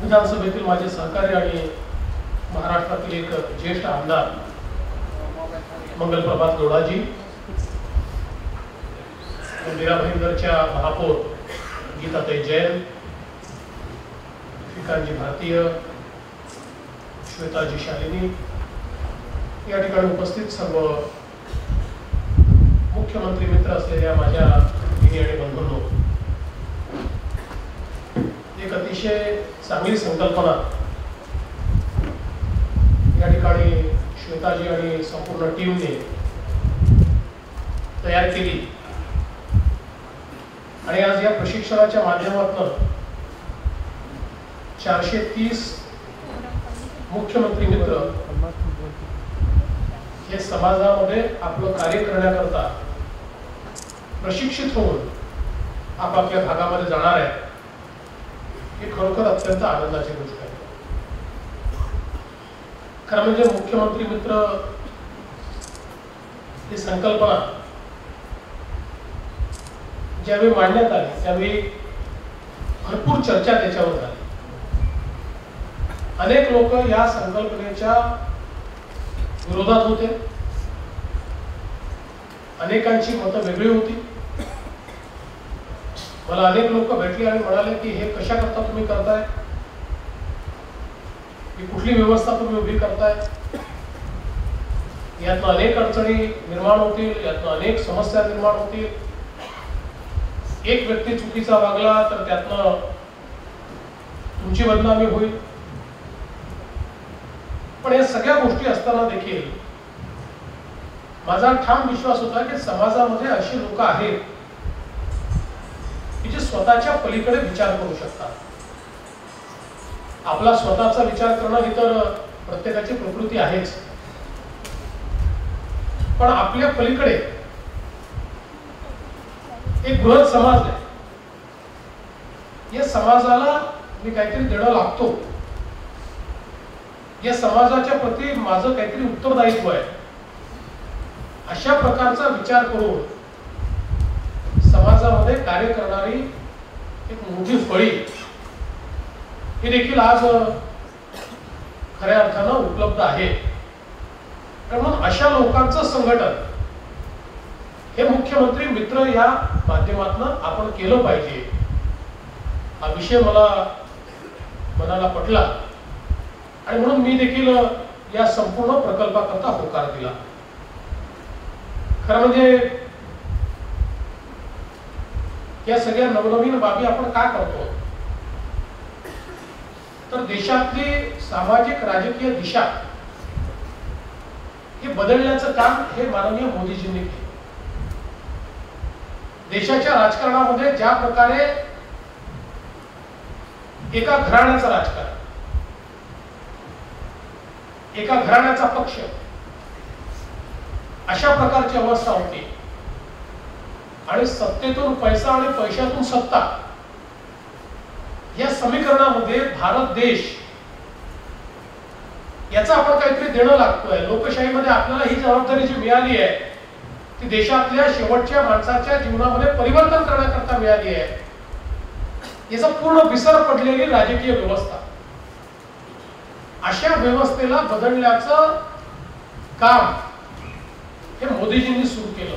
विधानसभेतील माझे सहकारी आणि महाराष्ट्रातील एक ज्येष्ठ आमदार मंगलप्रभात गौडाजी, मीरा भाईंदरच्या महापौर गीताताई जैन, फिकांजी भारतीय, श्वेताजी शालिनी, या ठिकाणी उपस्थित सर्व मुख्यमंत्री मित्र असलेल्या माझ्या भगिनी आणि बंधूंनो, एक अतिशय चांगली संकल्पना या ठिकाणी श्वेताजी आणि संपूर्ण टीमने तयार केली आणि आज या प्रशिक्षणाच्या माध्यमातून 430 मुख्यमंत्री मित्र हे समाजामध्ये आपलं कार्य करण्याकरता प्रशिक्षित होऊन आपापल्या भागामध्ये जाणार आहे, ही खरोखर अत्यंत आनंदाची गोष्ट आहे। खरं म्हणजे मुख्यमंत्री मित्र ही संकल्पना ज्यावेळी मांडण्यात आली त्यावेळी भरपूर चर्चा त्याच्यावर झाली। अनेक लोक या संकल्पनेच्या विरोधात होते, अनेकांची मतं वेगळी होती। मला अनेक लोक भेटले आणि म्हणाले की हे कशा करता तुम्ही करताय, ही कुठली व्यवस्था तुम्ही उभी करताय, यातनं अनेक अडचणी निर्माण होतील, यातनं अनेक समस्या निर्माण होतील। एक व्यक्ती चुकीचा वागला तर त्यातनं तुमची बदनामी होईल। पण या सगळ्या गोष्टी असताना देखील माझा ठाम विश्वास होता की समाजामध्ये अशी लोक आहेत की जे स्वतःच्या पलीकडे विचार करू शकतात। आपला स्वतःचा विचार करणं ही तर प्रत्येकाची प्रकृती आहेच, पण आपल्या पलीकडे एक बृहत समाज आहे, या समाजाला मी काहीतरी देणं लागतो, या समाजाच्या प्रती माझं काहीतरी उत्तरदायित्व आहे, अशा प्रकारचा विचार करून समाजामध्ये कार्य करणारी एक मोठी फळी ही देखील आज खऱ्या अर्थानं उपलब्ध आहे। म्हणून अशा लोकांचं संघटन हे मुख्यमंत्री मित्र या माध्यमातून आपण केलं पाहिजे, हा विषय मला मनाला पटला आणि म्हणून मी देखील या संपूर्ण प्रकल्पाकरता होकार दिला। खरं म्हणजे या सगळ्या नवनवीन बाबी आपण का करतो, तर देशातली सामाजिक राजकीय दिशा हे बदलण्याचं काम हे माननीय मोदीजींनी केलं। देशाच्या राजकारणामध्ये ज्या प्रकारे एका घराण्याचं राजकारण, एका घराण्याचा पक्ष, अशा प्रकारची अवस्था होती आणि सत्तेतून पैसा आणि पैशातून सत्ता या समीकरणामध्ये भारत देश याचा आपण काहीतरी देणं लागतोय। लोकशाहीमध्ये आपल्याला ही जबाबदारी जी मिळाली आहे ती देशातल्या शेवटच्या माणसाच्या जीवनामध्ये परिवर्तन करण्याकरता मिळाली आहे, याचा पूर्ण विसर पडलेली राजकीय व्यवस्था, अशा व्यवस्थेला बदलण्याचं काम हे मोदीजींनी सुरू केलं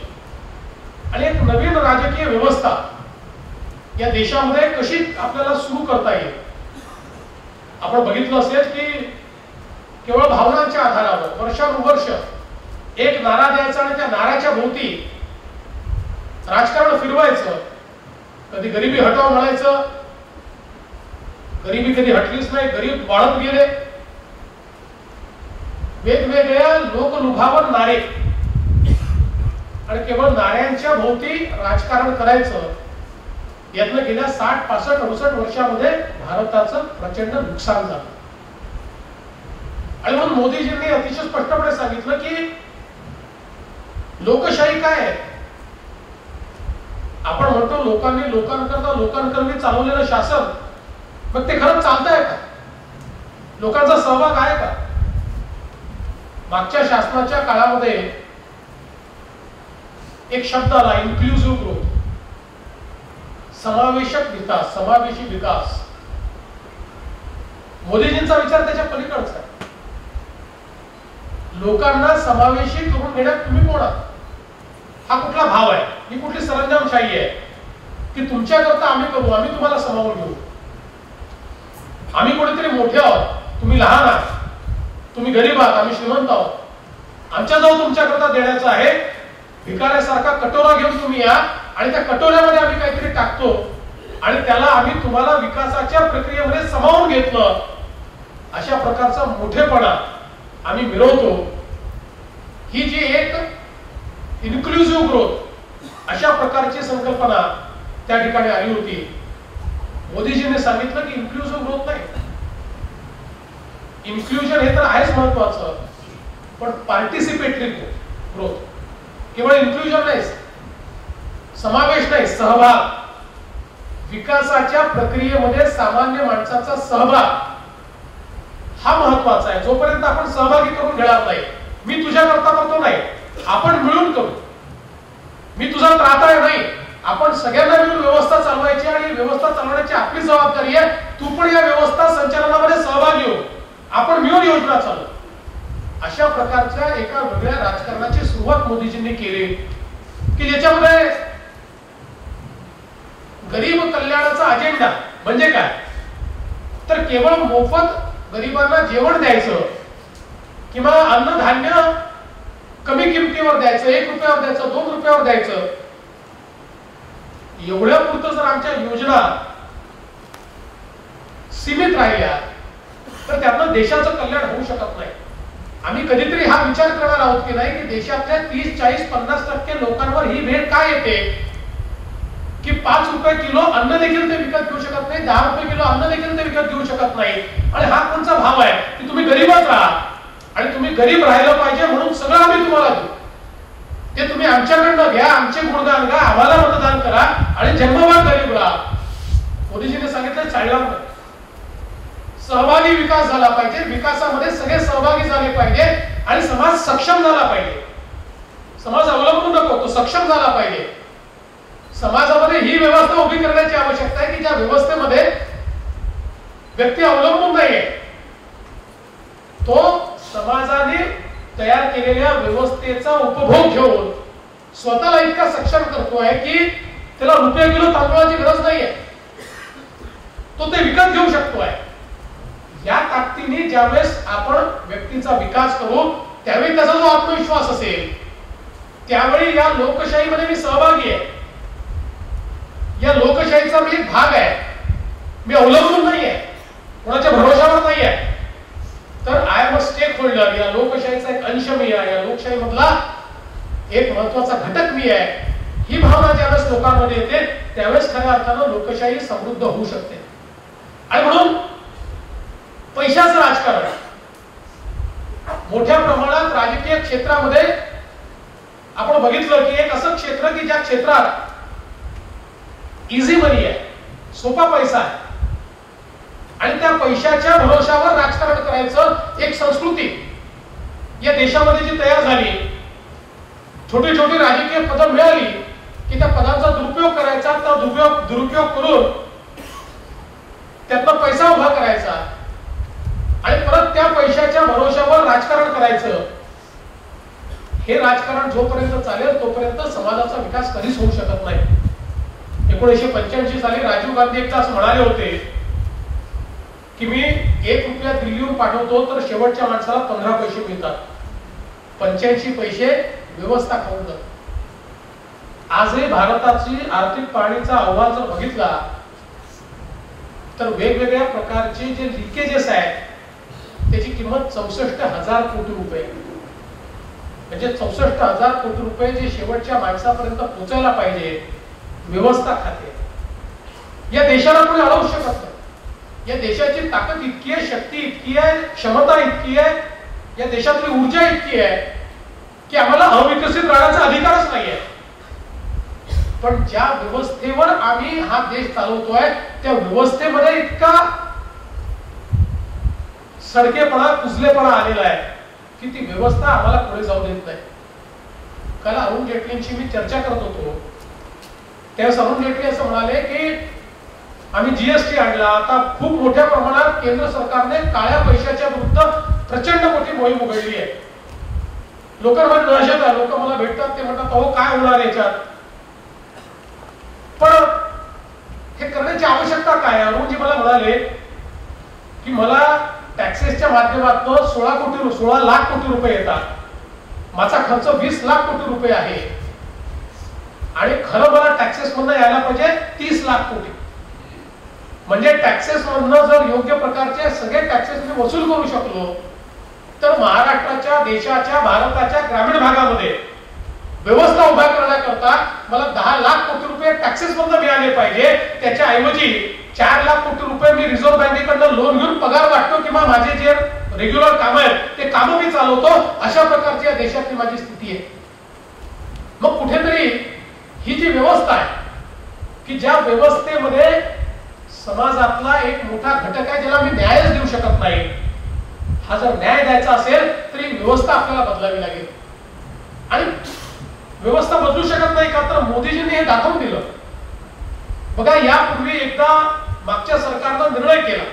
आणि एक नवीन राजकीय व्यवस्था या देशामध्ये कशी आपल्याला सुरू करता येईल। आपण बघितलं असेल की केवळ भावनांच्या आधारावर वर्षानुवर्ष एक नारा द्यायचा आणि त्या नाऱ्याच्या भोवती राजकारण फिरवायचं। कधी गरिबी हटव म्हणायचं, गरिबी कधी हटलीच नाही, गरीब वाढत गेले, वेगवेगळ्या लोकलुभावन नारे आणि केवळ नाऱ्यांच्या भोवती राजकारण करायचं। यातनं गेल्या 60, 65, 68 वर्षामध्ये भारताचं प्रचंड नुकसान झालं आणि म्हणून मोदीजींनी अतिशय स्पष्टपणे सांगितलं की लोकशाही काय आहे। आपण म्हणतो लोकांनी लोकांकरता लोकांकरवी चालवलेलं शासन, मग ते खरंच चालतंय का, लोकांचा सहभाग आहे का? मागच्या शासनाच्या काळामध्ये एक शब्द आला, इन्क्लुसिव्ह ग्रोथ, समावेशक विकास, समावेशी विकास। मोदीजींचा विचार त्याच्या पलीकडचा आहे. लोकांना समावेशी करून घेण्यात तुम्ही कोण आहात? हा कुठला भाव आहे? ही कुठली सरंजामशाही आहे की तुमच्याकरता आम्ही करू, आम्ही तुम्हाला समावून घेऊ? आम्ही कोणीतरी मोठे आहोत, तुम्ही लहान आहात, तुम्ही गरीब आहात, आम्ही श्रीमंत आहोत. आमच्या जवळ तुमच्याकरता देण्याचं आहे. भिकाऱ्यासारखा कटोरा घेऊन तुम्ही या आणि त्या कटोऱ्यामध्ये आम्ही काहीतरी टाकतो आणि त्याला आम्ही तुम्हाला विकासाच्या प्रक्रियेमध्ये समावून घेतलं. अशा प्रकारचा मोठेपणा आम्ही मिळवतो. ही जी एक इन्क्लुझिव्ह ग्रोथ अशा प्रकारची संकल्पना त्या ठिकाणी आली होती. मोदीजींनी सांगितलं की इन्क्लुझिव्ह ग्रोथ नाही, इन्क्लुजन हे तर आहेच महत्वाचं, पण पार्टिसिपेटरी ग्रोथ. केवळ इन्क्लुजन नाही, समावेश नाही, सहभाग. विकासाच्या प्रक्रियेमध्ये सामान्य माणसाचा सहभाग हा महत्वाचा आहे. जोपर्यंत आपण सहभागी करून घेणार नाही, मी तुझ्याकरता करतो नाही, आपण मिळून करू, मी तुझा त्राता नाही, आपण सगळ्यांना मिळून व्यवस्था चालवायची आणि व्यवस्था चालवण्याची आपली जबाबदारी आहे. तू पण या व्यवस्था संचालनामध्ये सहभागी हो, आपण मिळून योजना चालू. अशा प्रकारच्या एका वेगळ्या राजकारणाची सुरुवात मोदीजींनी केली की ज्याच्यामध्ये गरीब कल्याणाचा अजेंडा म्हणजे काय, तर केवळ मोफत गरिबांना जेवण द्यायचं किंवा अन्नधान्य कमी किमतीवर द्यायचं, 1 रुपयावर द्यायचं, 2 रुपयावर द्यायचं, एवढ्या पुरतं जर आमच्या योजना सीमित राहिल्या तर त्यातनं देशाचं कल्याण होऊ शकत नाही. आम्ही कधीतरी हा विचार करणार आहोत की नाही की देशातल्या 30, 40, 50% लोकांवर ही वेळ काय येते की 5 रुपये किलो अन्न देखील ते विकत घेऊ शकत नाही, 10 रुपये किलो अन्न देखील ते विकत घेऊ शकत नाही. आणि हा कोणचा भाव आहे की तुम्ही गरीबच राहा आणि तुम्ही गरीब राहिलं पाहिजे म्हणून सगळं आम्ही तुम्हाला देऊ, ते तुम्ही आमच्याकडनं घ्या, आमचे गुणगान गा, आम्हाला मतदान करा आणि जन्मभर गरीब राहा. मोदीजींनी सांगितलं चालणार नाही. सहभागी विकास झाला पाहिजे, विकासामध्ये सगळे सहभागी झाले पाहिजे आणि समाज सक्षम झाला पाहिजे. समाज अवलंबून नको, तो सक्षम झाला पाहिजे. समाजामध्ये ही व्यवस्था उभी करण्याची आवश्यकता आहे की ज्या व्यवस्थेमध्ये व्यक्ती अवलंबून नाहीये, तो समाजाने तयार केलेल्या व्यवस्थेचा उपभोग घेऊन स्वतःला इतका सक्षम करतोय की त्याला रुपये किलो तांदूळाची गरज नाहीये, तो ते विकत घेऊ शकतोय. या ताकदीने ज्यावेळेस आपण व्यक्तीचा विकास करू त्यावेळी त्याचा जो आत्मविश्वास असेल त्यावेळी या लोकशाहीमध्ये मी सहभागी आहे, या लोकशाहीचा मी एक भाग आहे, मी अवलंबून नाही आहे, कोणाच्या भरोशावर नाही आहे, तर I am a stakeholder. या लोकशाहीचा एक अंश मी आहे, या लोकशाही मधला एक महत्वाचा घटक मी आहे. ही भावना ज्यावेळेस लोकांमध्ये येते त्यावेळेस खऱ्या अर्थानं लोकशाही समृद्ध होऊ शकते. आणि म्हणून पैशाचं राजकारण मोठ्या प्रमाणात राजकीय क्षेत्रामध्ये आपण बघितलं की एक असं क्षेत्र की ज्या क्षेत्रात इझी मनी आहे, सोपा पैसा आहे आणि त्या पैशाच्या भरोशावर राजकारण करायचं एक संस्कृती या देशामध्ये जी तयार झाली. छोटी छोटी राजकीय पदं मिळाली की त्या पदांचा दुरुपयोग करायचा, त्या दुरुपयोग करून त्यातनं पैसा उभा करायचा आणि परत त्या पैशाच्या भरोशावर राजकारण करायचं. हे राजकारण जोपर्यंत चालेल तोपर्यंत समाजाचा विकास कधीच होऊ शकत नाही. 1985 साली राजीव गांधी एकदा असं म्हणाले होते की मी 1 रुपया दिल्लीहून पाठवतो तर शेवटच्या माणसाला 15 पैसे मिळतात, 85 पैसे व्यवस्था खाऊन जातात. आजही भारताची आर्थिक पाहणीचा अहवाल जर बघितला तर वेगवेगळ्या प्रकारचे जे लिकेजेस आहेत त्याची किंमत 64,000 कोटी रुपये, म्हणजे 64,000 कोटी रुपये जे शेवटच्या माणसापर्यंत पोहोचायला पाहिजे व्यवस्था खाते. या देशाला कोणी अडवू शकत नाही. या देशाची ताकद इतकी आहे, शक्ती इतकी आहे, क्षमता इतकी आहे, या देशातली ऊर्जा इतकी आहे की आम्हाला अविकसित राहण्याचा अधिकारच नाहीये. पण ज्या व्यवस्थेवर आम्ही हा देश चालवतोय त्या व्यवस्थेमध्ये इतका सडकेपणा, कुजलेपणा आलेला आहे की ती व्यवस्था आम्हाला पुढे जाऊ देत नाही. काल अरुण जेटलींशी मी चर्चा करत होतो त्यावेळेस अरुण जेटली असं म्हणाले की आम्ही जीएसटी आणला. आता खूप मोठ्या प्रमाणात केंद्र सरकारने काळ्या पैशाच्या विरुद्ध प्रचंड मोठी मोहीम उघडली आहे. लोकांना दहशत आहे. लोक मला भेटतात ते म्हणतात अहो काय होणार याच्यात, पण हे करण्याची आवश्यकता काय. अरुणजी मला म्हणाले की मला टॅक्सेसच्या माध्यमातून 16 लाख कोटी रुपये येतात, माझा खर्च 20 लाख कोटी रुपये आहे आणि खरं मला टॅक्सेस मधनं यायला पाहिजे 30 लाख कोटी. म्हणजे टॅक्सेस मधनं जर योग्य प्रकारचे सगळे टॅक्सेस मी वसूल करू शकलो तर महाराष्ट्राच्या, देशाच्या, भारताच्या ग्रामीण भागामध्ये व्यवस्था उभा करण्याकरता मला 10 लाख कोटी रुपये टॅक्सेस मधनं मिळाले पाहिजे. त्याच्या ऐवजी 4 लाख कोटी रुपये मी रिझर्व्ह बँकेकडनं लोन घेऊन पगार वाटतो किंवा माझे जे रेग्युलर काम आहेत ते काम मी चालवतो. अशा प्रकारची या देशातली माझी स्थिती आहे. मग कुठेतरी ही जी व्यवस्था आहे की ज्या व्यवस्थेमध्ये समाजातला एक मोठा घटक आहे ज्याला मी न्यायच देऊ शकत नाही, हा जर न्याय द्यायचा असेल तरी व्यवस्था आपल्याला बदलावी लागेल. आणि व्यवस्था बदलू शकत नाही का तर मोदीजींनी हे दाखवून दिलं. बघा यापूर्वी एकदा मागच्या सरकारनं निर्णय केला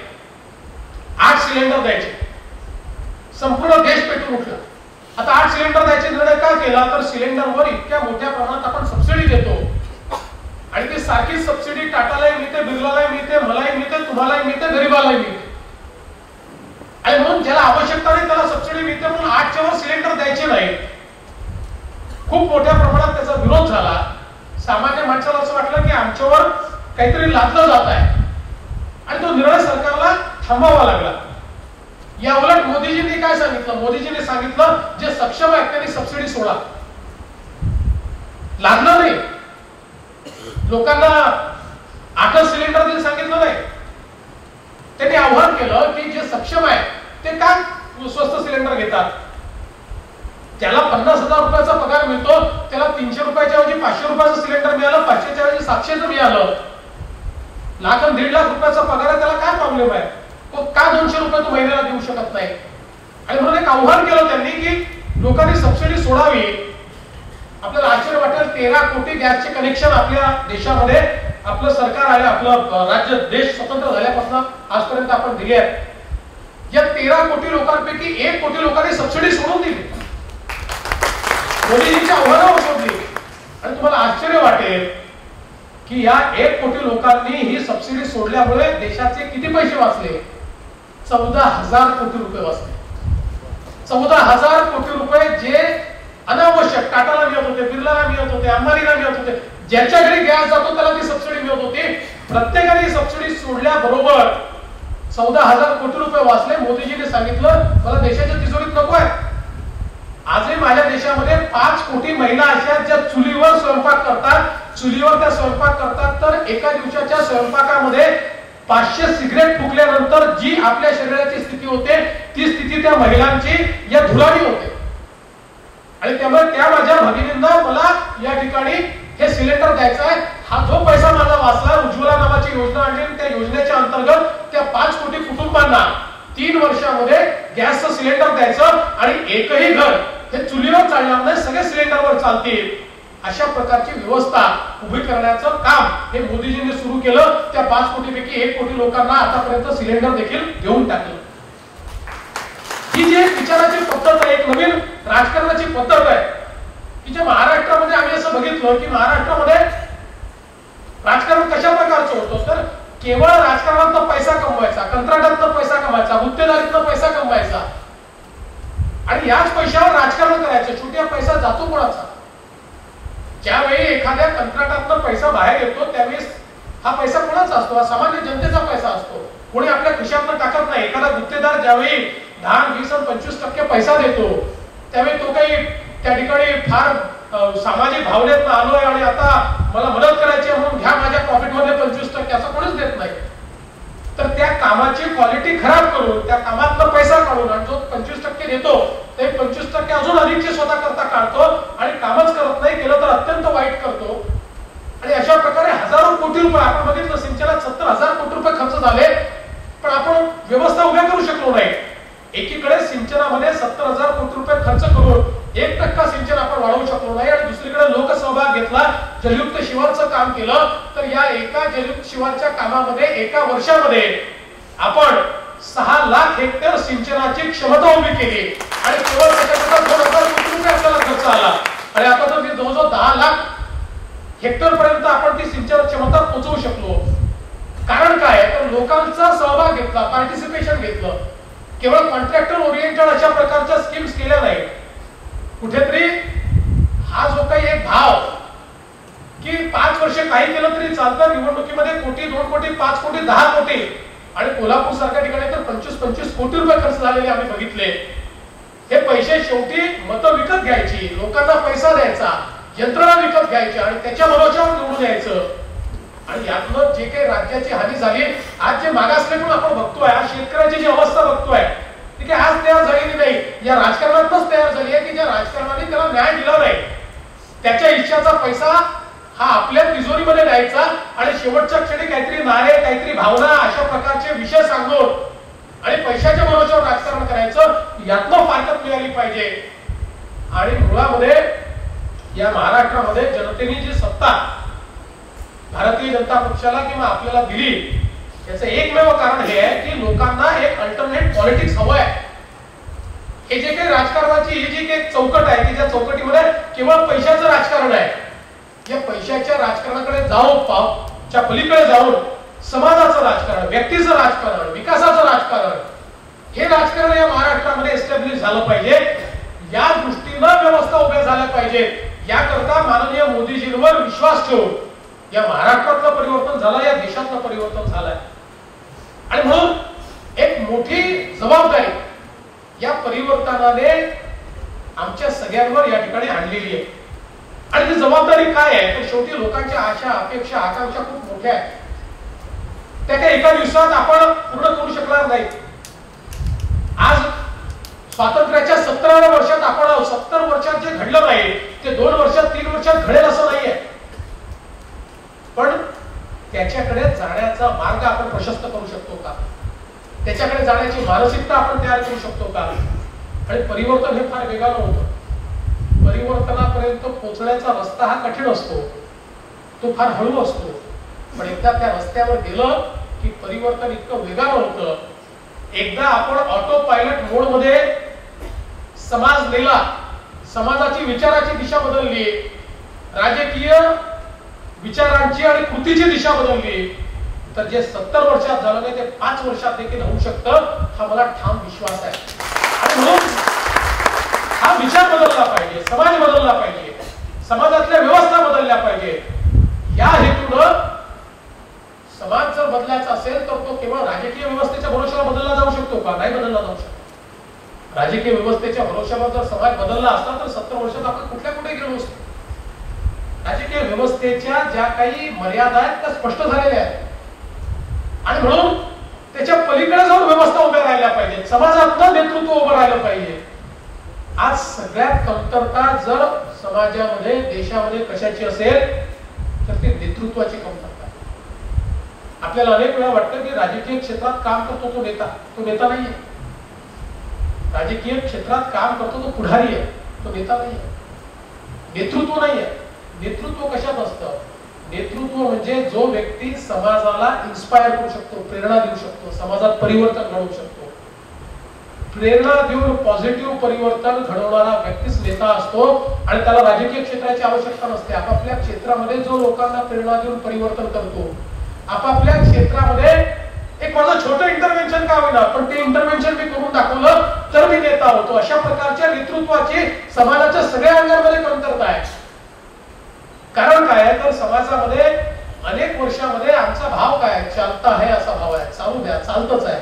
8 सिलेंडर द्यायचे, संपूर्ण देश पेटून उठला. आता 8 सिलेंडर द्यायचे निर्णय का केला तर सिलेंडरवर इतक्या मोठ्या प्रमाणात आपण सबसिडी देतो आणि ती सारखी सबसिडी टाटालाही मिळते, बिर्लालाही मिळते, मलाही मिळते, तुम्हालाही मिळते, गरीबालाही मिळते. आणि म्हणून ज्याला आवश्यकता नाही त्याला सबसिडी मिळते म्हणून 8च्या वर सिलेंडर द्यायचे नाही. खूप मोठ्या प्रमाणात त्याचा विरोध झाला. सामान्य माणसाला असं वाटलं की आमच्यावर काहीतरी लादलं जात आहे आणि तो निर्णय सरकारला थांबवावा लागला. या उलट मोदीजींनी काय सांगितलं, मोदीजींनी सांगितलं जे सक्षम आहेत त्यांनी सबसिडी सोडा. लादलं नाही लोकांना, 8 सिलेंडर दिले सांगितलं नाही. त्यांनी आव्हान केलं की जे सक्षम आहे ते का स्वस्त सिलेंडर घेतात. त्याला 50,000 रुपयाचा पगार मिळतो त्याला 300 रुपयाच्या ऐवजी 500 रुपयाचं सिलेंडर मिळालं, 500च्या ऐवजी 700चं मिळालं. लाख आणि 1.5 लाख रुपयाचा पगार आहे त्याला काय प्रॉब्लेम आहे, तो का 200 रुपये तो महिन्याला देऊ शकत नाही. आणि म्हणून एक आव्हान केलं त्यांनी की लोकांनी सबसिडी सोडावी. आपल्याला आश्चर्य वाटेल 13 कोटी गॅसचे कनेक्शन आपल्या देशामध्ये आपलं सरकार आहे, आपलं राज्य, देश स्वतंत्र झाल्यापासून आजपर्यंत आपण दिले आहेत. या 13 कोटी लोकांपैकी 1 कोटी लोकांनी सबसिडी सोडून दिली, मोदीजींच्या आव्हानावर सोडली. आणि तुम्हाला आश्चर्य वाटेल की या 1 कोटी लोकांनी ही सबसिडी सोडल्यामुळे देशाचे किती पैसे वाचले, 14,000 कोटी रुपये वाचले. 14,000 कोटी रुपये जे अनावश्यक टाटाला मिळत होते, बिर्लाला मिळत होते, अंबानीला मिळत होते, ज्याच्या घरी गॅस जातो त्याला ती सबसिडी मिळत होती. प्रत्येकाने सबसिडी सोडल्याबरोबर 14,000 कोटी रुपये वाचले. मोदीजींनी सांगितलं मला देशाच्या तिजोरीत नको आहे. आजही माझ्या देशामध्ये 5 कोटी महिला अशा ज्या चुलीवर स्वयंपाक करतात, चुलीवर त्या स्वयंपाक करतात तर एका दिवसाच्या स्वयंपाकामध्ये 500 सिगरेट फुकल्यानंतर जी आपल्या शरीराची स्थिती होते ती स्थिती त्या महिलांची या धुलानी होते. आणि त्यामुळे त्या माझ्या भगिनींना मला या ठिकाणी हे सिलेंडर द्यायचं आहे. हा जो पैसा माझा वाचला, उज्ज्वला नावाची योजना आणली, त्या योजनेच्या अंतर्गत त्या 5 कोटी कुटुंबांना 3 वर्षामध्ये गॅसचं सिलेंडर द्यायचं आणि एकही घर हे चुलीवर चालणार नाही, सगळे सिलेंडरवर चालतील. अशा प्रकारची व्यवस्था उभी करण्याचं काम हे मोदीजींनी सुरू केलं. त्या 5 कोटीपैकी 1 कोटी लोकांना आतापर्यंत सिलेंडर देखील घेऊन टाकलं. ही जी एक विचाराची पद्धत आहे, एक नवीन राजकारणाची पद्धत आहे की जे महाराष्ट्रामध्ये आम्ही असं बघितलं की महाराष्ट्रामध्ये राजकारण कशा प्रकारचं होतं तर केवळ राजकारणातनं पैसा कमवायचा, कंत्राटातनं पैसा कमवायचा, गुत्तेदारीतनं पैसा कमवायचा आणि याच पैशावर राजकारण करायचं. शेवटी पैसा जातो कोणाचा. ज्यावेळी एखाद्या कंत्राटातनं पैसा बाहेर येतो त्यावेळेस हा पैसा कोणाचा असतो, हा सामान्य जनतेचा पैसा असतो. कोणी आपल्या खिशातनं टाकत नाही. एखादा गुत्तेदार ज्यावेळी 10, 20 आणि 25% पैसा देतो त्यावेळी तो काही त्या ठिकाणी फार सामाजिक भावनेतनं आलोय आणि आता मला मदत करायची म्हणून घ्या माझ्या प्रॉफिट मध्ये 25% असं कोणीच देत नाही. तर त्या कामाची क्वालिटी खराब करून त्या कामातला पैसा काढून आणि जो 25% देतो ते 25% अजून अधिकचे स्वतः करता काढतो आणि कामच करत नाही, केलं तर अत्यंत वाईट करतो. आणि अशा प्रकारे हजारो कोटी रुपये आपण बघितलं सिंचनात 70,000 कोटी रुपये खर्च झाले पण आपण व्यवस्था उभ्या करू शकलो नाही. एकीकडे सिंचनामध्ये 70,000 कोटी रुपये खर्च करून 1% सिंचन आपण वाढवू शकलो नाही आणि दुसरीकडे लोकसहभाग घेतला जलयुक्त शिवारचं काम केलं तर या एका जलयुक्त शिवारच्या कामामध्ये एका वर्षामध्ये आपण 6 लाख हेक्टर सिंचनाची क्षमता उभी केली आणि केवळ त्याच्याकरता 2,000 कोटी रुपये आपल्याला खर्च आला आणि आता तर जवळजवळ 10 लाख हेक्टर पर्यंत आपण ती सिंचन क्षमता पोहोचवू शकलो. कारण काय तर लोकांचा सहभाग घेतला, पार्टिसिपेशन घेतलं. केवळ कॉन्ट्रॅक्टर ओरिएंटेड अशा प्रकारच्या स्कीम्स केल्या नाहीत. कुठेतरी हा जो काही एक भाव की 5 वर्ष काही केलं तरी चालतं, निवडणुकीमध्ये कोटी 2 कोटी 5 कोटी 10 कोटी आणि कोल्हापूर सारख्या ठिकाणी तर 25-25 कोटी रुपये खर्च झालेले आम्ही बघितले. हे पैसे शेवटी मतं विकत घ्यायची, लोकांना पैसा द्यायचा, यंत्रणा विकत घ्यायची आणि त्याच्या भरोश्यावर निवडून यायचं. आणि यातनं जे काही राज्याची हानी झाली, आज जे मागासले पण आपण बघतोय, आज शेतकऱ्याची जी अवस्था बघतोय ती काही आज तयार झालेली नाही, या राजकारणातच तयार झाली आहे की ज्या राजकारणाने त्याला न्याय दिला नाही त्याच्या इच्छाचा पैसा हा आपल्या तिजोरीमध्ये न्यायचा आणि शेवटच्या क्षणी काहीतरी नारे, काहीतरी भावना अशा प्रकारचे विषय सांगून आणि पैशाच्या भरोश्यावर राजकारण करायचं. यातनं फारकत मिळाली पाहिजे. आणि मुळामध्ये या महाराष्ट्रामध्ये जनतेने जी सत्ता भारतीय जनता पक्षाला किंवा आपल्याला दिली याचं एकमेव कारण हे आहे की लोकांना एक अल्टरनेट पॉलिटिक्स हवं आहे. हे जे काही राजकारणाची ही जी काही चौकट आहे की ज्या चौकटीमध्ये केवळ पैशाचं राजकारण आहे, या पैशाच्या राजकारणाकडे जाऊन च्या पलीकडे जाऊन समाजाचं राजकारण, व्यक्तीचं राजकारण, विकासाचं राजकारण, हे राजकारण या महाराष्ट्रामध्ये एस्टॅब्लिश झालं पाहिजे. या दृष्टीनं व्यवस्था उभ्या झाल्या पाहिजेत. याकरता माननीय मोदीजींवर विश्वास ठेवून या महाराष्ट्रातलं परिवर्तन झालं, या देशातलं परिवर्तन झालंय. आणि म्हणून एक मोठी जबाबदारी या परिवर्तनाने आमच्या सगळ्यांवर या ठिकाणी आणलेली आहे. आणि ती जबाबदारी काय आहे तर शेवटी लोकांच्या आशा, अपेक्षा, आकांक्षा खूप मोठ्या आहेत. त्या काही एका दिवसात आपण पूर्ण करू शकणार नाही. आज स्वातंत्र्याच्या 17व्या वर्षात आपण 70 वर्षात जे घडलं नाही ते 2 वर्षात 3 वर्षात घडेल असं नाहीये. पण त्याच्याकडे जाण्याचा मार्ग आपण प्रशस्त करू शकतो का, त्याच्याकडे जाण्याची मानसिकता आपण तयार करू शकतो का. आणि परिवर्तन हे फार वेगानं होतं. परिवर्तनापर्यंत पोहोचण्याचा रस्ता हा कठीण असतो, तो फार हळू असतो. पण एकदा त्या रस्त्यावर गेलं की परिवर्तन इतकं वेगानं होतं. एकदा आपण ऑटो पायलट मोड मध्ये समाज नेला, समाजाची विचाराची दिशा बदलली, राजकीय विचारांची आणि कृतीची दिशा बदलली, तर जे 70 वर्षात झालं नाही ते 5 वर्षात देखील होऊ शकतं, हा मला ठाम विश्वास आहे. आणि म्हणून हा विचार बदलला पाहिजे, समाज बदलला पाहिजे, समाजातल्या व्यवस्था बदलल्या पाहिजे. या हेतूनं समाज जर बदलायचा असेल तर तो केवळ राजकीय व्यवस्थेच्या भरोश्यावर बदलला जाऊ शकतो का, नाही बदलला जाऊ शकतो. राजकीय व्यवस्थेच्या भरोश्यावर जर समाज बदलला असता तर 70 वर्षात आपण कुठे गेलो असतो. राजकीय व्यवस्थेच्या ज्या काही मर्यादा आहेत त्या स्पष्ट झालेल्या आहेत आणि म्हणून त्याच्या पलीकडे जाऊन व्यवस्था उभ्या राहिल्या पाहिजे, समाजातलं नेतृत्व उभं राहिलं पाहिजे. आज सगळ्यात कमतरता जर समाजामध्ये, देशामध्ये कशाची असेल तर ती नेतृत्वाची कमतरता. आपल्याला अनेक वेळा वाटतं की राजकीय क्षेत्रात काम करतो तो नेता नाहीये. राजकीय क्षेत्रात काम करतो तो पुढारी आहे, तो नेता नाहीये, नेतृत्व नाहीये. नेतृत्व कशात असतं? नेतृत्व म्हणजे जो व्यक्ती समाजाला इन्स्पायर करू शकतो, प्रेरणा देऊ शकतो, समाजात परिवर्तन घडवू शकतो. प्रेरणा देऊन पॉझिटिव्ह परिवर्तन घडवणारा व्यक्तीच नेता असतो. आणि त्याला राजकीय क्षेत्राची आवश्यकता नसते. आपापल्या क्षेत्रामध्ये जो लोकांना प्रेरणा देऊन परिवर्तन करतो, आपापल्या क्षेत्रामध्ये एक माझं छोटं इंटरव्हेन्शन का होईना पण ते इंटरव्हेन्शन मी करून दाखवलं तर मी नेता होतो. अशा प्रकारच्या नेतृत्वाची समाजाच्या सगळ्या अंगांमध्ये कमतरता आहे. कारण काय तर समाजामध्ये अनेक वर्षामध्ये आमचा भाव काय, चालता है असा भाव आहे, चालू द्या, चालतच आहे,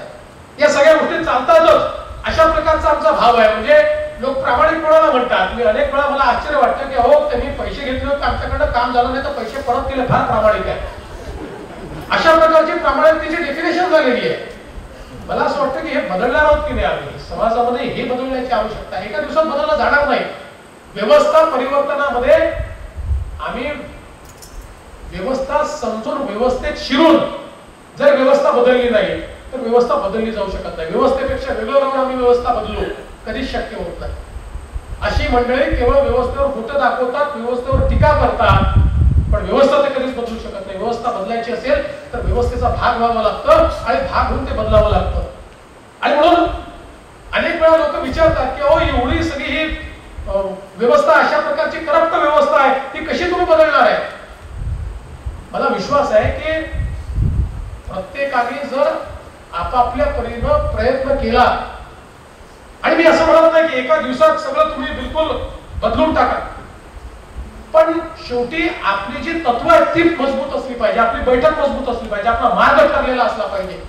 या सगळ्या गोष्टी चालतातच अशा प्रकारचा आमचा भाव आहे. म्हणजे लोक प्रामाणिकपणाला म्हणतात. मी अनेक वेळा मला आश्चर्य वाटतं की हो त्यांनी पैसे घेतले होते आमच्याकडनं काम झालं नाही तर पैसे परत केले, फार प्रामाणिक आहे. अशा प्रकारची प्रामाणिकतेची डेफिनेशन झालेली आहे. मला असं वाटतं की हे बदलणार आहोत की नाही आम्ही समाजामध्ये, हे बदलण्याची आवश्यकता एका दिवसात बदलला जाणार नाही. व्यवस्था परिवर्तनामध्ये आम्ही व्यवस्था समजून व्यवस्थेत शिरून जर व्यवस्था बदलली नाही तर व्यवस्था बदलली जाऊ शकत नाही. व्यवस्थेपेक्षा वेगळं राहून आम्ही व्यवस्था बदलू कधीच शक्य होत नाही. अशी मंडळी केवळ व्यवस्थेवर खोटं दाखवतात, व्यवस्थेवर टीका करतात पण व्यवस्था ते कधीच बदलू शकत नाही. व्यवस्था बदलायची असेल तर व्यवस्थेचा भाग व्हावा लागतं आणि भाग होऊन ते बदलावं लागतं. आणि म्हणून अनेक वेळा लोक विचारतात की अहो एवढी सगळी ही व्यवस्था, अशा प्रकारची करप्ट व्यवस्था आहे, ती कशी तुम्ही बदलणार आहे? मला विश्वास आहे की प्रत्येकाने जर आपापल्या परीनं प्रयत्न केला, आणि मी असं म्हणत नाही की एका दिवसात सगळं तुम्ही बिलकुल बदलून टाका, पण शेवटी आपली जी तत्व आहेत ती मजबूत असली पाहिजे, आपली बैठक मजबूत असली पाहिजे, आपला मार्ग ठरलेला असला पाहिजे.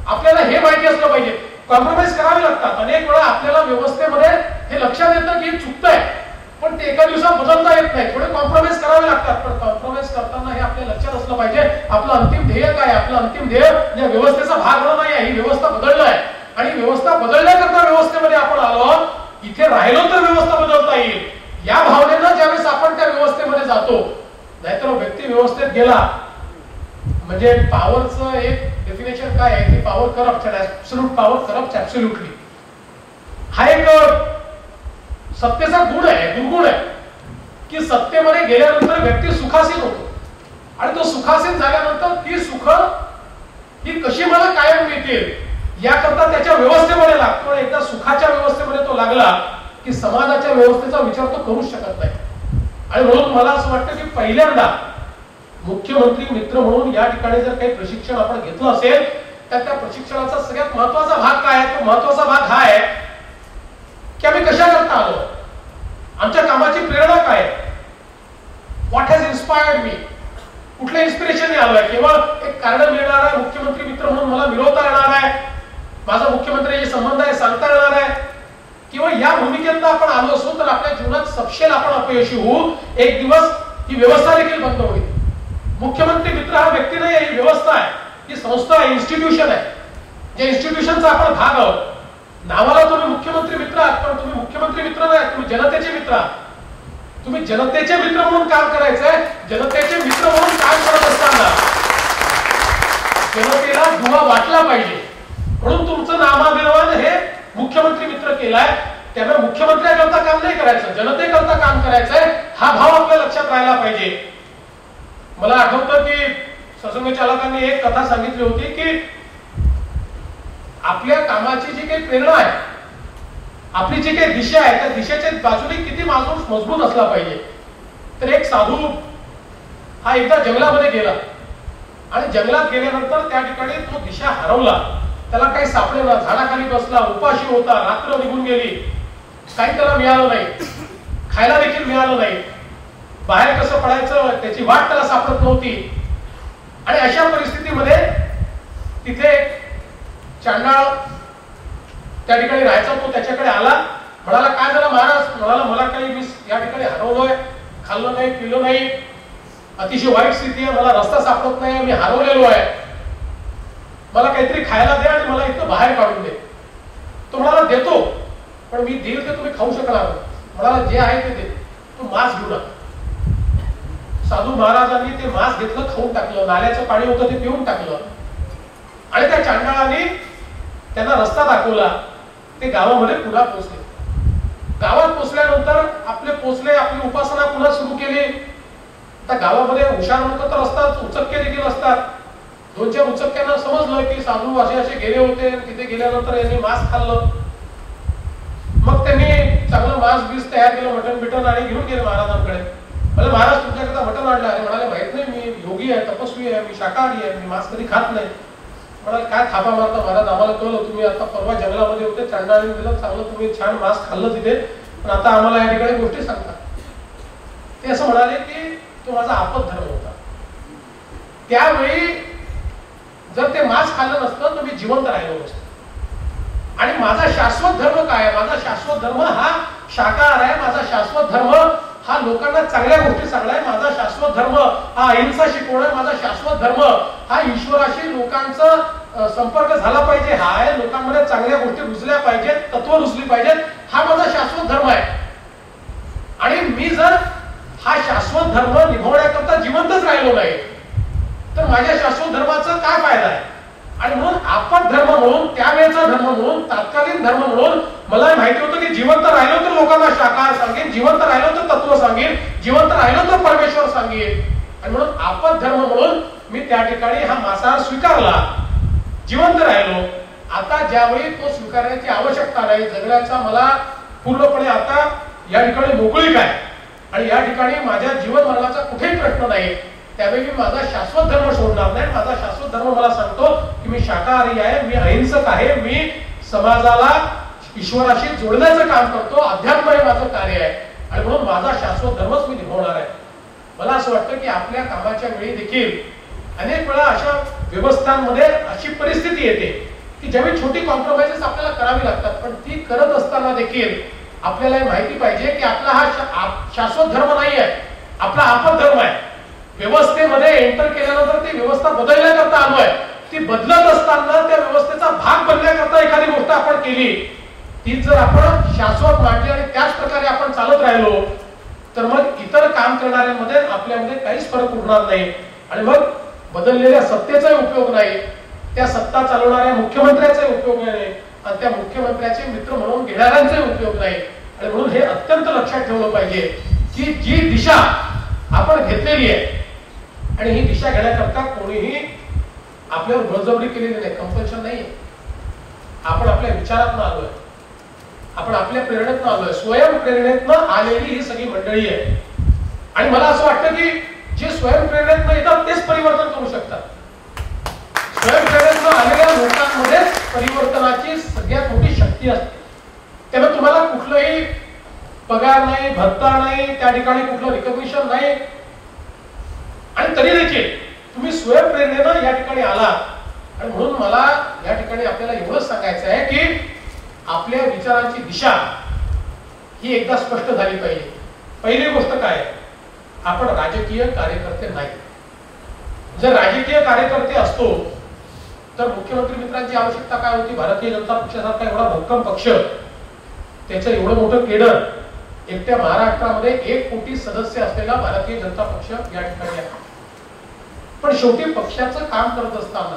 आपल्याला हे माहिती असलं पाहिजे कॉम्प्रोमाइज करावे लागतात. अनेक वेळा आपल्याला व्यवस्थेमध्ये हे लक्षात येतं की चुकतंय, पण ते एका दिवसात बदलता येत नाही. थोडे कॉम्प्रोमाइज करावे लागतात, पण कॉम्प्रोमाइज करताना हे आपल्या लक्षात असलं पाहिजे आपलं अंतिम ध्येय काय. आपलं अंतिम ध्येय या व्यवस्थेचा भाग होणं नाही आहे. ही व्यवस्था बदलणं आहे आणि व्यवस्था बदलण्याकरता व्यवस्थेमध्ये आपण आलो. इथे राहिलो तर व्यवस्था बदलता येईल या भावनेनं ज्यावेळेस आपण त्या व्यवस्थेमध्ये जातो. नाहीतर व्यक्ती व्यवस्थेत गेला म्हणजे पॉवरचं एक डेफिनेशन काय आहे की power corrupt, absolute power corrupt absolutely. हा एक सत्तेचा गुण आहे, दुर्गुण आहे की सत्तेमध्ये गेल्यानंतर व्यक्ती सुखासीन होतो आणि तो सुखासीन झाल्यानंतर ती सुख ही कशी मला कायम मिळतील याकरता त्याच्या व्यवस्थेमध्ये लागतो. एकदा सुखाच्या व्यवस्थेमध्ये तो लागला की समाजाच्या व्यवस्थेचा विचार तो करूच शकत नाही. आणि म्हणून मला असं वाटतं की पहिल्यांदा मुख्यमंत्री मित्र म्हणून या ठिकाणी जर काही प्रशिक्षण आपण घेतलं असेल तर त्या प्रशिक्षणाचा सगळ्यात महत्वाचा भाग काय आहे? तो महत्वाचा भाग हा आहे की आम्ही कशा करता आलो, आमच्या कामाची प्रेरणा काय, व्हॉट हॅज इन्स्पायर्ड मी, कुठल्या इन्स्पिरेशनने आलोय. केवळ एक कारण मिळणार आहे मुख्यमंत्री मित्र म्हणून मला मिळवता येणार आहे, माझा मुख्यमंत्र्याशी संबंध आहे सांगता येणार आहे, किंवा या भूमिकेत आपण आलो असो तर आपल्या जीवनात सपशेल आपण अपयशी होऊ. एक दिवस ही व्यवस्था देखील बंद होईल. मुख्यमंत्री मित्र हा व्यक्ती नाही, ही व्यवस्था आहे, ही संस्था आहे, इन्स्टिट्यूशन आहे. ज्या इन्स्टिट्यूशनचा आपण भाग आहोत. नावाला तुम्ही मुख्यमंत्री मित्र आहात, पण तुम्ही मुख्यमंत्री मित्र नाही, तुम्ही जनतेचे मित्र आहात. तुम्ही जनतेचे मित्र म्हणून काम करायचंय. जनतेचे मित्र म्हणून काम करत असताना जनतेला दुवा वाटला पाहिजे म्हणून तुमचं नामाभिमान हे मुख्यमंत्री मित्र केलाय. त्यामुळे मुख्यमंत्र्याकरता काम नाही करायचं, जनतेकरता काम करायचंय. हा भाव आपल्या लक्षात राहायला पाहिजे. मला आठवतं की सत्संग चालकांनी एक कथा सांगितली होती की आपल्या कामाची जी काही प्रेरणा आहे, आपली जी काही दिशा आहे, त्या दिशेच्या बाजूने किती मजबूत असला पाहिजे. तर एक साधू हा एकदा जंगलामध्ये गेला आणि जंगलात गेल्यानंतर त्या ठिकाणी तो दिशा हरवला. त्याला काही सापडेना, झाडाखाली बसला, उपाशी होता, रात्र निघून गेली, काही त्याला मिळालं नाही, खायला देखील मिळालं नाही, बाहेर कसं पडायचं त्याची वाट त्याला सापडत नव्हती. आणि अशा परिस्थितीमध्ये तिथे चांडाळ त्या ठिकाणी राहायचा, तो त्याच्याकडे आला. म्हणाला काय झालं महाराज? म्हणाला मला काही मी या ठिकाणी हरवलोय, खाल्लं नाही, पिलं नाही, अतिशय वाईट स्थिती आहे, मला रस्ता सापडत नाही, मी हरवलेलो आहे, मला काहीतरी खायला दे आणि मला इथं बाहेर काढून दे. तो म्हणाला देतो, पण मी देईल ते तुम्ही खाऊ शकणार. म्हणाला जे आहे ते दे, तू मांस घेऊन आला. साधू महाराजांनी ते मांस घेतलं, खाऊन टाकलं, नाल्याचं पाणी होतं ते पिऊन टाकलं आणि त्या चांडाळाने त्यांना रस्ता दाखवला. ते गावामध्ये पुन्हा पोहोचले. गावात पोहोचल्यानंतर आपली उपासना पुन्हा सुरू केली. आता गावामध्ये हुशार लोक तर असतात, उचक्के देखील असतात. 2-4 उचक्क्यांना समजलं की साधू असे गेले होते, तिथे गेल्यानंतर यांनी मांस खाल्लं. मग त्यांनी चांगलं मांस बीस तयार केलं, मटण बिटन, आणि घेऊन गेले महाराजांकडे. म्हणजे महाराज तुमच्याकडे मटण आणलं आहे. म्हणाले माहित नाही, मी योगी आहे, तपस्वी आहे, मी शाकाहारी आहे, मी मांस कधी खात नाही. म्हणाले काय थापा मारता महाराज, आम्हाला कळलं तुम्ही आता परवा जंगलामध्ये होते, चांडाळीने दिलं, चांगलं तुम्ही छान मांस खाल्लं तिथे, पण आता आम्हाला या ठिकाणी गोष्टी सांगता. ते असं म्हणाले की तो माझा आपत धर्म होता. त्यावेळी जर ते मांस खाल्लं नसतं तर मी जिवंत राहिलो नसतो. आणि माझा शाश्वत धर्म काय आहे? माझा शाश्वत धर्म हा शाकाहार आहे. माझा शाश्वत धर्म हा लोकांना चांगल्या गोष्टी सांगणं आहे. माझा शाश्वत धर्म हा अहिंसा शिकवणं आहे. माझा शाश्वत धर्म हा ईश्वराशी लोकांचा संपर्क झाला पाहिजे, हा आहे. लोकांमध्ये चांगल्या गोष्टी रुजल्या पाहिजेत, तत्व रुजली पाहिजेत, हा माझा शाश्वत धर्म आहे. आणि मी जर हा शाश्वत धर्म निभवण्याकरता जिवंतच राहिलो नाही तर माझ्या शाश्वत धर्माचा काय फायदा आहे? आणि म्हणून आपत धर्म म्हणून, त्यावेळेचा धर्म म्हणून, तात्कालीन धर्म म्हणून मला माहिती होतं की जिवंत राहिलो तर लोकांना शाकाहार सांगेन, जिवंत राहिलो तर तत्व सांगेन, जिवंत राहिलो तर परमेश्वर सांगेन. आणि म्हणून आपद्धर्म म्हणून मी त्या ठिकाणी हा मांसाहार स्वीकारला, जिवंत राहिलो. आता ज्यावेळी तो स्वीकारण्याची आवश्यकता नाही, जगण्याचा मला पूर्णपणे आता या ठिकाणी मोकळीक आहे आणि या ठिकाणी माझ्या जीवन मरणाचा कुठेही प्रश्न नाही, त्यावेळी मी माझा शाश्वत धर्म सोडणार नाही. माझा शाश्वत धर्म मला सांगतो की मी शाकाहारी आहे, मी अहिंसक आहे, मी समाजाला ईश्वराशी जोडण्याचं काम करतो, अध्यात्म हे माझं कार्य आहे आणि म्हणून माझा शाश्वत धर्मच मी निभवणार आहे. मला असं वाटतं की आपल्या कामाच्या वेळी देखील अनेक वेळा अशा व्यवस्थांमध्ये अशी परिस्थिती येते की ज्यावेळी छोटी कॉम्प्रोमाइजेस आपल्याला करावी लागतात, पण ती करत असताना देखील आपल्याला माहिती पाहिजे की आपला हा शाश्वत धर्म नाही आहे, आपला आपद्धर्म आहे. व्यवस्थेमध्ये एंटर केल्यानंतर ती व्यवस्था बदलण्याकरता आलोय, ती बदलत असताना त्या व्यवस्थेचा भाग बनण्याकरता एखादी गोष्ट आपण केली, ती जर आपण शाश्वत मांडली आणि त्याच प्रकारे आपण चालत राहिलो तर मग इतर काम करणाऱ्यांमध्ये आपल्यामध्ये काहीच फरक उरणार नाही आणि मग बदललेल्या सत्तेचाही उपयोग नाही, त्या सत्ता चालवणाऱ्या मुख्यमंत्र्याचाही उपयोग नाही आणि त्या मुख्यमंत्र्याचे मित्र म्हणून घेणाऱ्यांचाही उपयोग नाही. आणि म्हणून हे अत्यंत लक्षात ठेवलं पाहिजे की जी दिशा आपण घेतलेली आहे आणि ही दिशा घेण्याकरता कोणीही आपल्यावर बळजबरी केलेली नाही, कंपल्शन नाही. आपण आपल्या विचारातनं आलोय, आपण आपल्या प्रेरणेतनं आलोय, स्वयंप्रेरणेतनं आलेली ही सगळी मंडळी आहे. आणि मला असं वाटतं की जे स्वयंप्रेरणेतनं येतात तेच परिवर्तन करू शकतात. स्वयंप्रेरणेतनं आलेल्या लोकांमध्येच परिवर्तनाची सगळ्यात मोठी शक्ती असते. त्यामुळे तुम्हाला कुठलंही पगार नाही, भत्ता नाही, त्या ठिकाणी कुठलं रिकॉग्निशन नाही आणि तरी देखील तुम्ही स्वयंप्रेरणेनं या ठिकाणी आलात. आणि म्हणून मला या ठिकाणी आपल्याला एवढंच सांगायचं आहे की आपल्या विचारांची दिशा ही एकदा स्पष्ट झाली पाहिजे. पहिली गोष्ट काय, आपण राजकीय कार्यकर्ते नाही. जर राजकीय कार्यकर्ते असतो तर मुख्यमंत्री मित्रांची आवश्यकता काय होती? भारतीय जनता पक्षासारखा एवढा भक्कम पक्ष, त्याचं एवढं मोठं केडर, एकट्या महाराष्ट्रामध्ये 1 कोटी सदस्य असलेला भारतीय जनता पक्ष या ठिकाणी आहे. पण शेवटी पक्षाचं काम करत असताना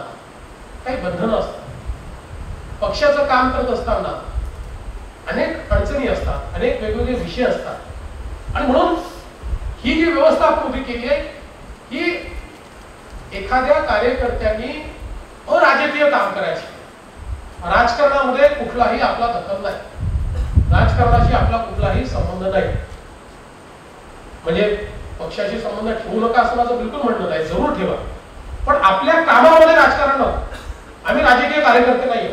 काही बंधनं असतात, पक्षाचं काम करत असताना अनेक अडचणी असतात, अनेक वेगवेगळे विषय असतात आणि म्हणून ही जी व्यवस्था आपण उभी केली आहे ही एखाद्या कार्यकर्त्यांनी अराजकीय काम करायचं. राजकारणामध्ये कुठलाही आपला दखल नाही, राजकारणाशी आपला कुठलाही संबंध नाही. म्हणजे पक्षाशी संबंध ठेवू नका असं माझं बिलकुल म्हणणं नाही, जरूर ठेवा, पण आपल्या कामामध्ये राजकारण नको. आम्ही राजकीय कार्यकर्ते नाही.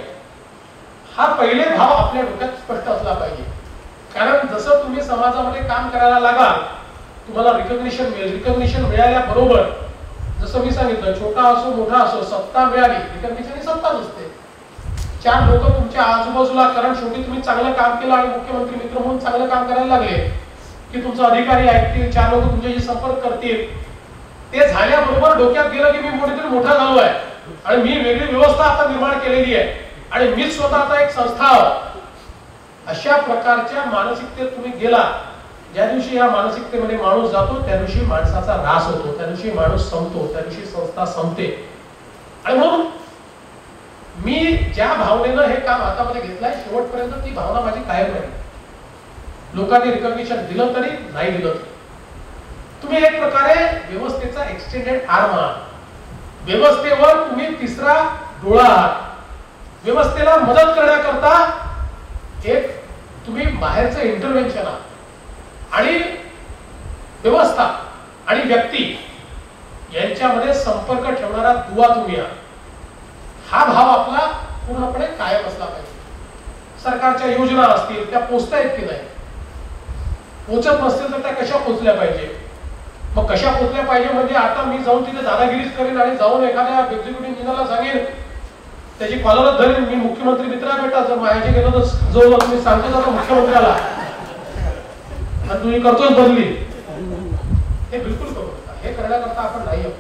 हा पहिले भाव आपल्या डोक्यात स्पष्ट असला पाहिजे. कारण जसं तुम्ही समाजामध्ये काम करायला लागाल तुम्हाला रिकॉग्निशन मिळेल. रिकॉग्निशन मिळाल्याबरोबर जसं मी सांगितलं, छोटा असो मोठा असो, सत्ता मिळाली, रिकॉग्निशन ही सत्ताच असते. 4 लोक तुमच्या आजूबाजूला, कारण शेवटी तुम्ही चांगलं काम केलं आणि मुख्यमंत्री मित्र म्हणून चांगलं काम करायला लागले की तुमचा अधिकारी ऐकतील, 4 लोक तुमच्याशी संपर्क करतील. ते झाल्याबरोबर डोक्यात गेलं की मी कुठेतरी मोठा झालो आहे आणि मी वेगळी व्यवस्था आता निर्माण केलेली आहे आणि मीच स्वतः आता एक संस्था आहोत. अशा प्रकारच्या मानसिकतेत तुम्ही गेला, ज्या दिवशी या मानसिकतेमध्ये माणूस जातो त्या दिवशी माणसाचा ऱ्हास होतो, त्या दिवशी माणूस संपतो, त्या दिवशी संस्था संपते. आणि म्हणून मी ज्या भावनेनं हे काम हातामध्ये घेतलंय शेवटपर्यंत ती भावना माझी कायम राहील. लोकांनी रिकॉग्निशन दिलं तरी नाही दिलं तरी तुम्ही एक प्रकारे व्यवस्थेचा एक्सटेंडेड आर्म आहात. व्यवस्थेवर तुम्ही तिसरा डोळा आहात. व्यवस्थेला मदत करण्याकरता एक तुम्ही बाहेरचं इंटरव्हेन्शन आहात आणि व्यवस्था आणि व्यक्ती यांच्यामध्ये संपर्क ठेवणारा दुवा तुम्ही आहात. हा भाव आपला पूर्णपणे कायम असला पाहिजे. सरकारच्या योजना असतील त्या पोचतायत की नाही, पोचत नसतील तर त्या कशा पोचल्या पाहिजे. मग कशा पोचल्या पाहिजे म्हणजे आता मी जाऊन तिथे दादागिरीच करेन आणि जाऊन एखाद्या एक्झिक्युटिव्ह इंजिनियरला सांगेन, त्याची कॉलरच धरेन, मी मुख्यमंत्री मित्रा बेटा जर माझ्याशी गेलो तर जो तुम्ही सांगतो जातो मुख्यमंत्र्याला आणि तुम्ही करतोच बदली, हे बिलकुल करू नका. हे करण्याकरता आपण नाही आहोत.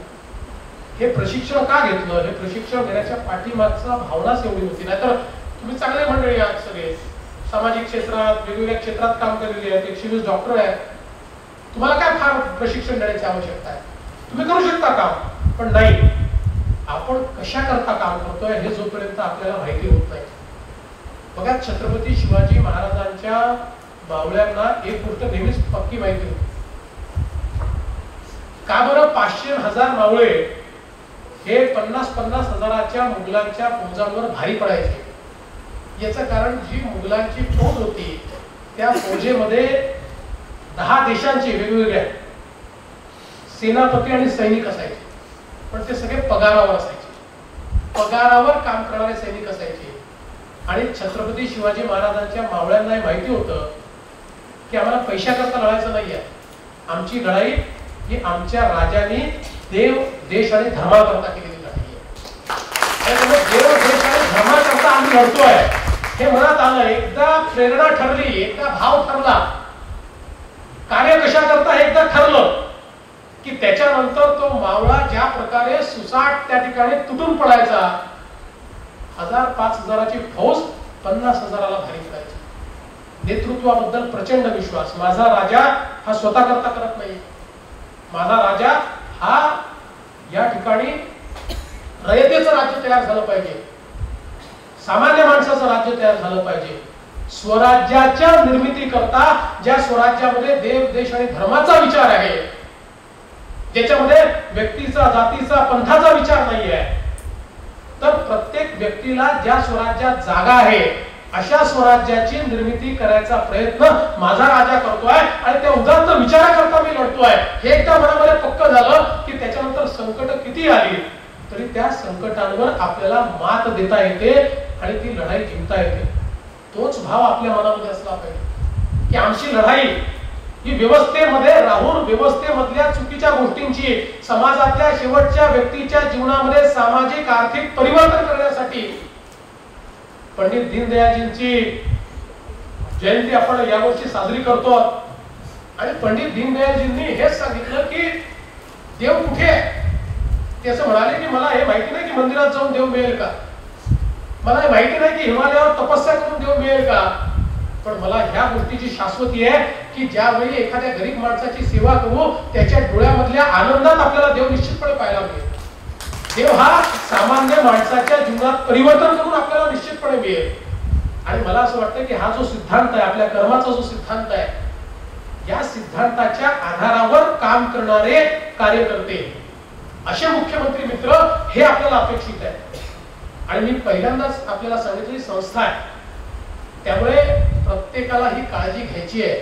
हे प्रशिक्षण का घेतलं, हे प्रशिक्षण घेण्याच्या पाठीमागचा भावनाच एवढी होती. नाहीतर तुम्ही चांगले मंडळी आहात, सगळे सामाजिक क्षेत्रात वेगवेगळ्या क्षेत्रात काम केलेले आहेत, 120 डॉक्टर आहेत, तुम्हाला काय फार प्रशिक्षण देण्याची आवश्यकता आहे, तुम्ही करू शकता काम. पण नाही, आपण कशा करता काम करतोय हे जोपर्यंत आपल्याला माहिती होत नाही. बघा, छत्रपती शिवाजी महाराजांच्या बावळ्यांना एक गोष्ट नेहमीच पक्की माहिती होती, का बरं 500-1000 मावळे हे 50-50 हजाराच्या मुघलांच्या फौजांवर भारी पडायचे? याचं कारण जी मुघलांची फौज होती त्या फौजेमध्ये 10 देशांचे वेगवेगळ्या सेनापती आणि सैनिक असायचे, पण ते सगळे पगारावर असायचे, पगारावर काम करणारे सैनिक असायचे. आणि छत्रपती शिवाजी महाराजांच्या मावळ्यांना माहिती होतं की आम्हाला पैशाकरता लढायचं नाहीये, आमची लढाई ही आमच्या राजांनी देव देश आणि धर्माकरता केलेली लढाई आहे. देव देश आणि धर्माकरता आम्ही लढतोय हे मनात आलं. एकदा प्रेरणा ठरली, एकदा भाव ठरला, कार्य कशा करता एकदा ठरलं की त्याच्यानंतर तो मावळा ज्या प्रकारे सुसाट त्या ठिकाणी तुटून पडायचा, 1000-5000ची फौज 50,000ला भारी पडायची. नेतृत्वाबद्दल प्रचंड विश्वास. माझा राजा हा स्वतः करता करत नाही, माझा राजा हा या ठिकाणी रयतेचं राज्य तयार झालं पाहिजे, सामान्य माणसाचं राज्य तयार झालं पाहिजे. स्वराज्याच्या निर्मिती करता ज्या स्वराज्यामध्ये देव देश आणि धर्माचा विचार आहे, ज्याच्यामध्ये व्यक्तीचा जातीचा पंथाचा विचार नाही आहे, तर प्रत्येक व्यक्तीला ज्या स्वराज्यात जागा आहे अशा स्वराज्याची निर्मिती करायचा प्रयत्न माझा राजा करतोय आणि त्या उदात्त विचाराकरता मी लढतोय. हे एकदा मनामध्ये पक्क झालं की त्याच्यानंतर संकट किती आली तरी त्या संकटांवर आपल्याला मात देता येते आणि ती लढाई जिंकता येते. तोच भाव आपल्या मनामध्ये असला पाहिजे की आमची लढाई ही व्यवस्थेमध्ये राहून व्यवस्थेमधल्या चुकीच्या गोष्टींची समाजातल्या शेवटच्या व्यक्तीच्या जीवनामध्ये सामाजिक आर्थिक परिवर्तन करण्यासाठी. पंडित दीनदयाळजींची जयंती आपण यावर्षी साजरी करतो आणि पंडित दीनदयाळजींनी हेच सांगितलं की देव कुठे आहे. ते असं म्हणाले की मला हे माहिती नाही की मंदिरात जाऊन देव मिळेल का, मला हे माहिती नाही की हिमालयावर तपस्या करून देव मिळेल का, पण मला ह्या गोष्टीची शाश्वती आहे की ज्यावेळी एखाद्या गरीब माणसाची सेवा करू त्याच्या डोळ्यामधल्या आनंदात आपल्याला देव निश्चितपणे पाहायला मिळेल. देव हा सामान्य माणसाच्या जीवनात परिवर्तन करून आपल्याला निश्चितपणे मिळेल. आणि मला असं वाटतं की हा जो सिद्धांत आहे, आपल्या कर्माचा जो सिद्धांत आहे, या सिद्धांताच्या आधारावर काम करणारे कार्यकर्ते असे मुख्यमंत्री मित्र हे आपल्याला अपेक्षित आहे. आणि मी पहिल्यांदाच आपल्याला सांगितली संस्था आहे, त्यामुळे प्रत्येकाला ही काळजी घ्यायची आहे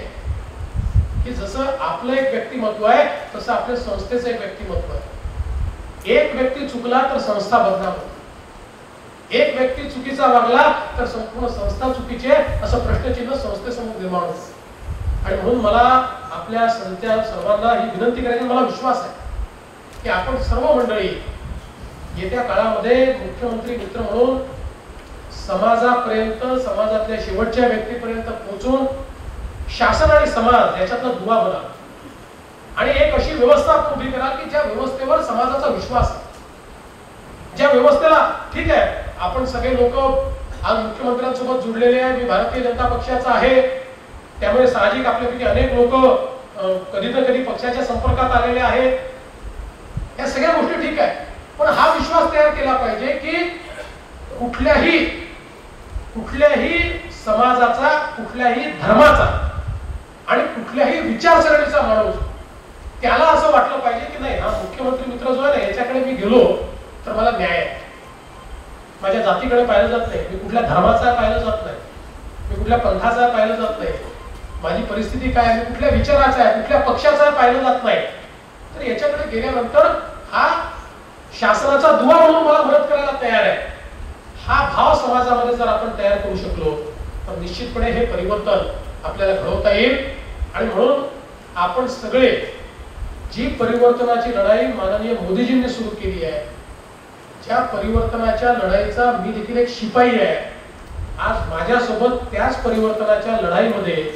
की जसं आपलं एक व्यक्तिमत्व आहे तसं आपल्या संस्थेचं एक व्यक्तिमत्व आहे. एक व्यक्ती चुकला तर संस्था बदनाम होते, एक व्यक्ती चुकीचा वागला तर संपूर्ण संस्था चुकीची आहे असं प्रश्नचिन्ह संस्थेसमोर निर्माण होतं. आणि म्हणून मला आपल्या सर्वांना ही विनंती करायची, मला विश्वास आहे की आपण सर्व मंडळी येत्या काळामध्ये मुख्यमंत्री मित्र म्हणून समाजापर्यंत, समाजातल्या शेवटच्या व्यक्तीपर्यंत पोहोचून शासन आणि समाज याच्यातला दुवा बना आणि एक अशी व्यवस्था उभी करा की ज्या व्यवस्थेवर समाजाचा विश्वास आहे, ज्या व्यवस्थेला ठीक आहे आपण सगळे लोक आज मुख्यमंत्र्यांसोबत जुडलेले आहे, मी भारतीय जनता पक्षाचा आहे, त्यामुळे साहजिक आपल्यापैकी अनेक लोक कधी ना कधी पक्षाच्या संपर्कात आलेले आहेत. या सगळ्या गोष्टी ठीक आहे, पण हा विश्वास तयार केला पाहिजे की कुठल्याही समाजाचा, कुठल्याही धर्माचा आणि कुठल्याही विचारसरणीचा माणूस त्याला असं वाटलं पाहिजे की नाही हा मुख्यमंत्री मित्र जो आहे ना याच्याकडे मी गेलो तर मला न्याय आहे, माझ्या जातीकडे पाहिलं जात नाही, मी कुठल्या धर्माचा पाहिलं जात नाही, मी कुठल्या पंथाचा पाहिलं जात नाही, माझी परिस्थिती काय आहे, कुठल्या विचाराचा आहे, कुठल्या पक्षाचा पाहिलं जात नाही. तर याच्याकडे गेल्यानंतर हा शासनाचा दुवा म्हणून मला मदत करायला तयार आहे. हा भाव समाजामध्ये जर आपण तयार करू शकलो तर निश्चितपणे हे परिवर्तन आपल्याला घडवता येईल. आणि म्हणून आपण सगळे जी परिवर्तनाची लढाई माननीय मोदीजींनी सुरू केली आहे, ज्या परिवर्तनाच्या लढाईचा मी देखील एक शिपाई आहे, आज माझ्यासोबत त्याच परिवर्तनाच्या लढाईमध्ये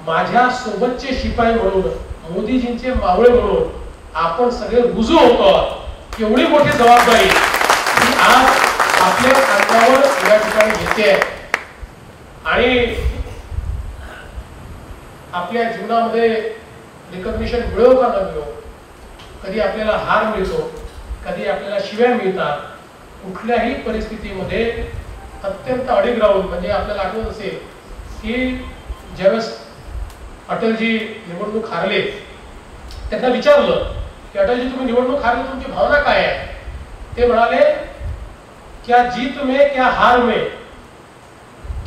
माझ्या सोबतचे शिपाई म्हणून, मोदीजींचे मावळे म्हणून आपण सगळे रुजू होतो. एवढी मोठी जबाबदारी आज आपल्या खांद्यावर या ठिकाणी घेते आहे. आणि आपल्या जीवनामध्ये रिकॉग्निशन मिळो का न मिळो, कधी आपल्याला हार मिळतो, कधी आपल्याला शिव्या मिळतात, कुठल्याही परिस्थितीमध्ये अत्यंत अडीग राहून, म्हणजे आपल्याला आठवत असेल की ज्यावेळेस अटलजी निवडणूक हारले त्यांना विचारलं की अटलजी तुम्ही निवडणूक हारली, तुमची भावना काय आहे? ते म्हणाले, क्या जीत में क्या हार में,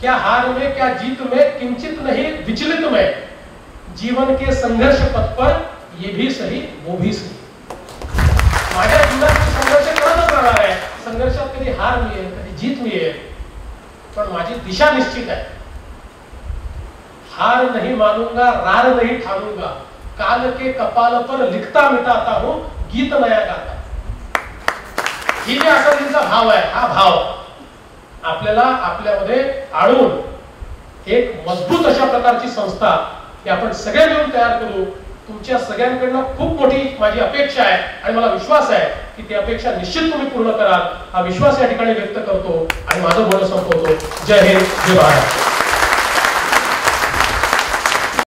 क्या हार में क्या जीत में, किंचित नहीं विचलित में, जीवन के संघर्ष पथ पर ये भी सही वो भी सही. माझ्या जीवनात मी संघर्ष करतच राहणार आहे. संघर्षात कधी हार मिळेल, कधी जीत मिळेल, पण माझी दिशा निश्चित आहे. हार नहीं मानूंगा, रार नहीं ठानूंगा, काल के कपाल पर लिखता मिटाता हूं, गीत नया गाता. ही जी अटलजींचा भाव आहे, हा भाव आपल्याला आपल्यामध्ये आणून एक मजबूत अशा प्रकारची संस्था ही आपण सगळे मिळून तयार करू. तुमच्या सगळ्यांकडनं खूप मोठी माझी अपेक्षा आहे आणि मला विश्वास आहे की ती अपेक्षा निश्चित तुम्ही पूर्ण कराल. हा विश्वास या ठिकाणी व्यक्त करतो आणि माझं बोलणं संपवतो. जय हिंद, जय भारत.